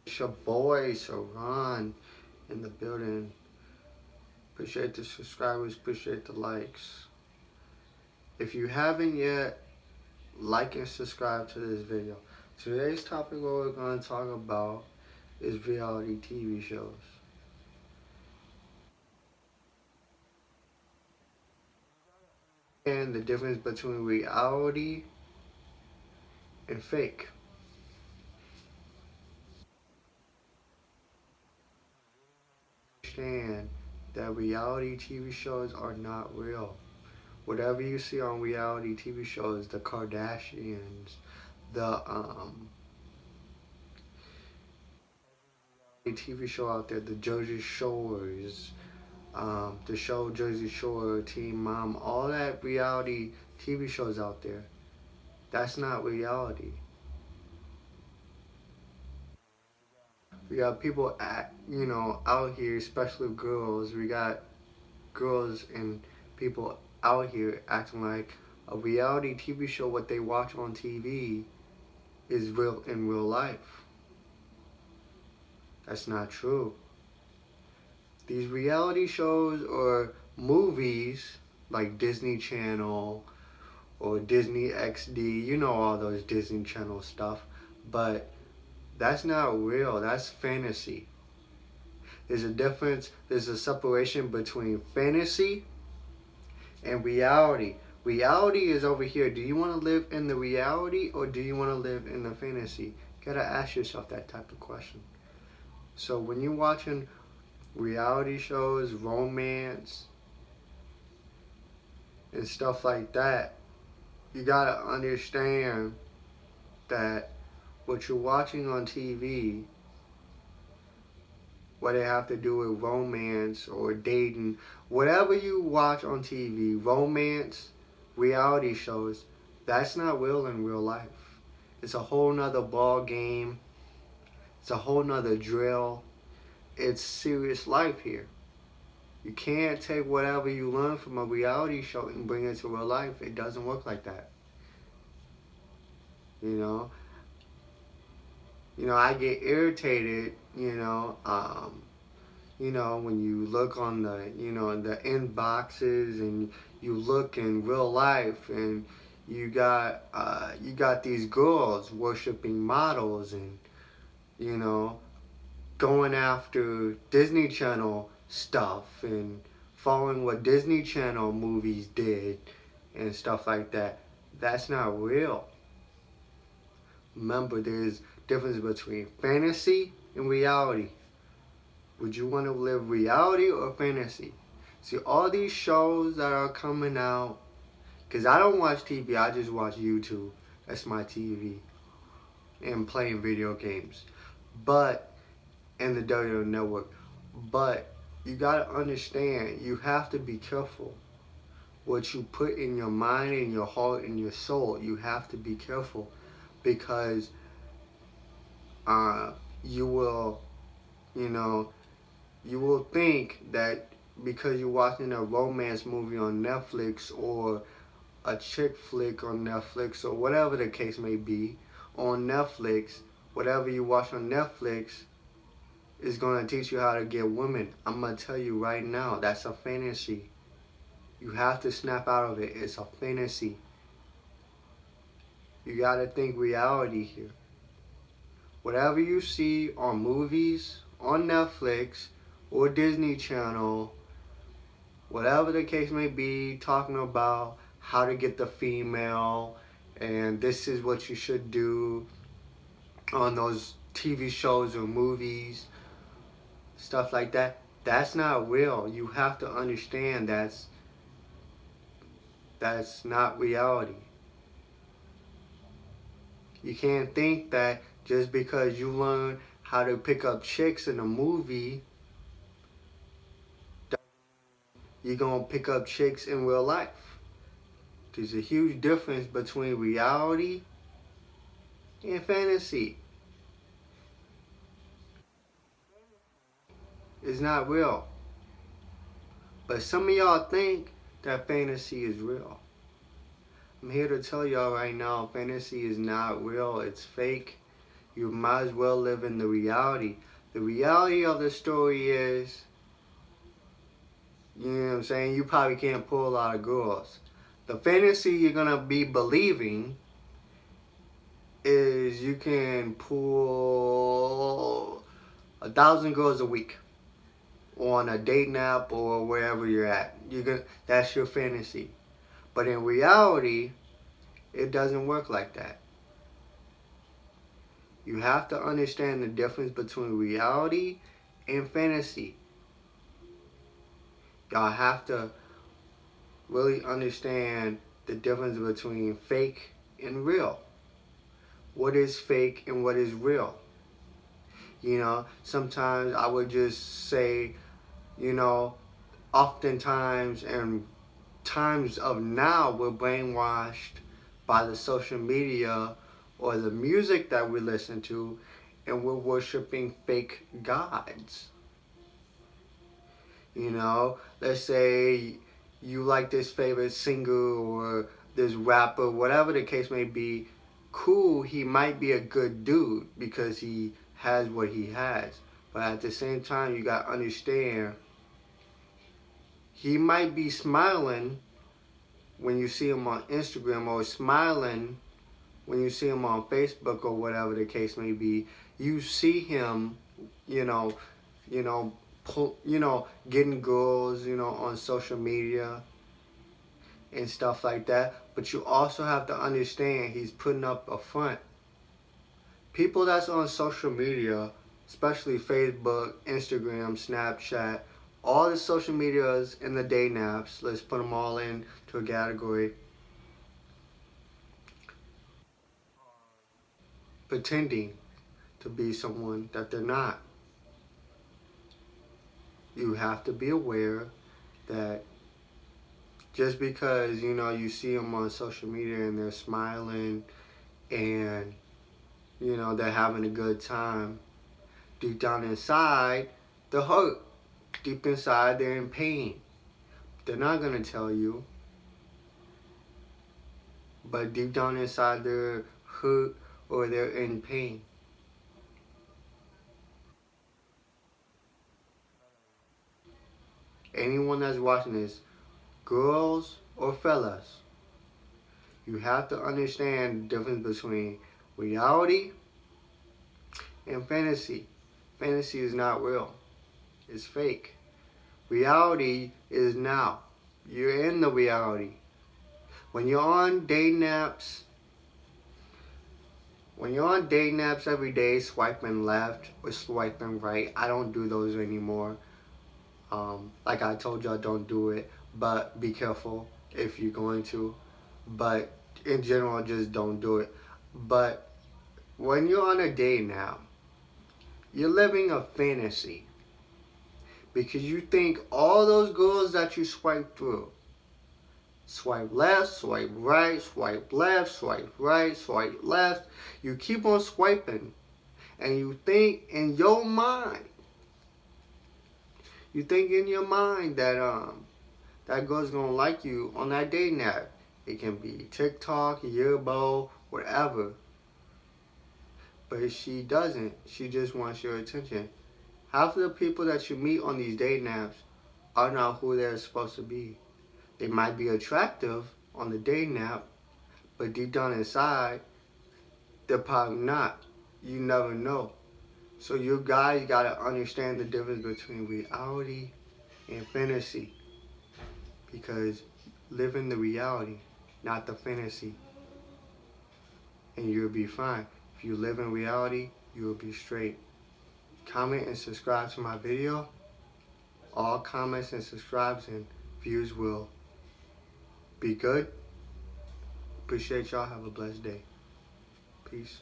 It's your boy Saran in the building. Appreciate the subscribers, appreciate the likes. If you haven't yet, like and subscribe to this video. Today's topic, what we're going to talk about is reality TV shows. And the difference between reality and fake. Understand that reality TV shows are not real. Whatever you see on reality TV shows, the Kardashians, the TV show out there, the Jersey Shores, the show Jersey Shore, Teen Mom, all that reality TV shows out there, that's not reality. We got people out here, especially girls. We got girls and people out here acting like a reality TV show, what they watch on TV, is real in real life. That's not true. These reality shows or movies like Disney Channel or Disney XD, you know, all those Disney Channel stuff, but that's not real. That's fantasy. There's a difference, there's a separation between fantasy and reality. Reality is over here. Do you want to live in the reality or do you want to live in the fantasy? You gotta ask yourself that type of question. So when you're watching reality shows, romance, and stuff like that, you gotta understand that what you're watching on TV, what it have to do with romance or dating, whatever you watch on TV, romance, reality shows, that's not real in real life. It's a whole nother ball game. It's a whole nother drill. It's serious life here. You can't take whatever you learn from a reality show and bring it to real life. It doesn't work like that. You know? I get irritated, when you look on the inboxes and you look in real life and you got these girls worshiping models and, going after Disney Channel stuff and following what Disney Channel movies did and stuff like that. That's not real. Remember, there's difference between fantasy and reality. Would you want to live reality or fantasy? See, all these shows that are coming out, because I don't watch TV, I just watch YouTube. That's my TV. And playing video games. And the WWE Network. But you got to understand, you have to be careful. What you put in your mind and your heart and your soul, you have to be careful. Because you will think that because you're watching a romance movie on Netflix or a chick flick on Netflix or whatever the case may be on Netflix, whatever you watch on Netflix is going to teach you how to get women. I'm going to tell you right now, that's a fantasy. You have to snap out of it. It's a fantasy. You got to think reality here. Whatever you see on movies, on Netflix, or Disney Channel, whatever the case may be, talking about how to get the female, and this is what you should do on those TV shows or movies, stuff like that, that's not real. You have to understand that's not reality. You can't think that just because you learn how to pick up chicks in a movie, you're going to pick up chicks in real life. There's a huge difference between reality and fantasy. It's not real. But some of y'all think that fantasy is real. I'm here to tell y'all right now, fantasy is not real. It's fake. You might as well live in the reality. The reality of the story is, you know what I'm saying, you probably can't pull a lot of girls. The fantasy you're going to be believing is you can pull 1,000 girls a week on a dating app or wherever you're at. That's your fantasy. But in reality, it doesn't work like that. You have to understand the difference between reality and fantasy. Y'all have to really understand the difference between fake and real. What is fake and what is real? You know, sometimes I would just say, you know, oftentimes and times of now we're brainwashed by the social media or the music that we listen to, and we're worshiping fake gods. You know, let's say you like this favorite singer or this rapper, whatever the case may be. Cool, he might be a good dude because he has what he has, but at the same time you gotta understand he might be smiling when you see him on Instagram, or smiling when you see him on Facebook, or whatever the case may be. You see him, you know, getting girls, on social media and stuff like that. But you also have to understand he's putting up a front. People that's on social media, especially Facebook, Instagram, Snapchat, all the social medias and the day naps, let's put them all into a category, pretending to be someone that they're not. You have to be aware that just because, you see them on social media and they're smiling and, they're having a good time, deep down inside, they're hurt. Deep inside, they're in pain. They're not going to tell you. But deep down inside, they're hurt or they're in pain. Anyone that's watching this, girls or fellas, you have to understand the difference between reality and fantasy. Fantasy is not real. It's fake. Reality is now. You're in the reality. When you're on day naps every day, swiping left or swiping right, I don't do those anymore. Like I told y'all, don't do it, but be careful if you're going to. But in general, just don't do it. But when you're on a day nap, you're living a fantasy. Because you think all those girls that you swipe through, swipe left, swipe right, swipe left, swipe right, swipe left, you keep on swiping. And you think in your mind, that that girl's gonna like you on that day nap. It can be TikTok, Yearbo, whatever. But she doesn't. She just wants your attention. Half of the people that you meet on these day naps are not who they're supposed to be. They might be attractive on the day nap, but deep down inside, they're probably not. You never know. So you guys gotta understand the difference between reality and fantasy. Because live in the reality, not the fantasy. And you'll be fine. If you live in reality, you will be straight. Comment and subscribe to my video. All comments and subscribes and views will be good. Appreciate y'all. Have a blessed day. Peace.